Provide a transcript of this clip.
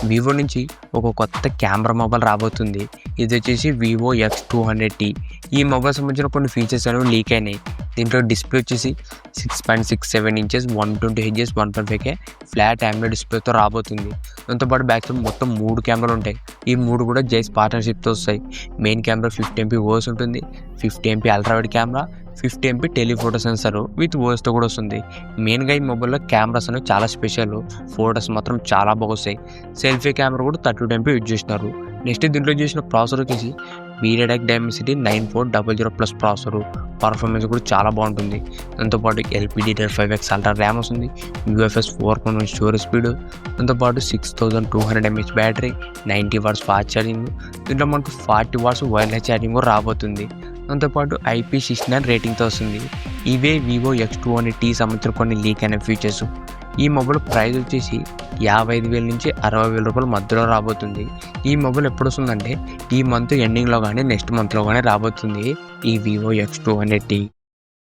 Vivo నుంచి ఒక కొత్త కెమెరా మొబైల్ రాబోతుంది. ఇది వచ్చేసి వివో X200T. ఈ మొబైల్ సంబంధించిన కొన్ని ఫీచర్స్ అనేవి లీక్ అయినాయి. దీంట్లో డిస్ప్లే వచ్చేసి 6.67 inches 120 Hz 1.5K flat AMOLED డిస్ప్లేతో రాబోతుంది. దాంతోపాటు బ్యాక్ సైడ్ మొత్తం 3 కెమెరాలు ఉంటాయి. ఈ 3 కూడా జైస్ పార్ట్నర్షిప్తో వస్తాయి. మెయిన్ కెమెరా 50MP ఓఎస్ ఉంటుంది, 50MP ultra wide camera, 50MP telephoto sensor with ఓఎస్తో కూడా వస్తుంది. మెయిన్గా ఈ మొబైల్లో కెమెరాస్ అనేవి చాలా స్పెషల్. ఫోటోస్ మాత్రం చాలా బాగా వస్తాయి. సెల్ఫీ కెమెరా కూడా 32MP యూజ్ చేసినారు. నెక్స్ట్ దీంట్లో చేసిన ప్రాసెసర్ వచ్చేసి MediaTek Dimensity 9400+ ప్రాసెసర్. పర్ఫార్మెన్స్ కూడా చాలా బాగుంటుంది. దాంతోపాటు LPDDR5X అల్ట్రా ర్యామ్ వస్తుంది, UFS 4.1 స్టోరేజ్ స్పీడ్, దాంతోపాటు 6200 mAh battery, 90 watts fast charging, దీంట్లో మనకు 40 వాట్స్ వైర్లెస్ ఛార్జింగ్ కూడా రాబోతుంది. దాంతోపాటు IP69 రేటింగ్తో వస్తుంది. ఇవే వివో X200T సంబంధించిన కొన్ని లీక్ అయిన ఫీచర్స్. ఈ మొబైల్ ప్రైస్ వచ్చేసి 55,000 నుంచి 60,000 రూపాయల మధ్యలో రాబోతుంది. ఈ మొబైల్ ఎప్పుడు వస్తుందంటే ఈ మంత్ ఎండింగ్లో కానీ నెక్స్ట్ మంత్లో కానీ రాబోతుంది ఈ వివో X200T.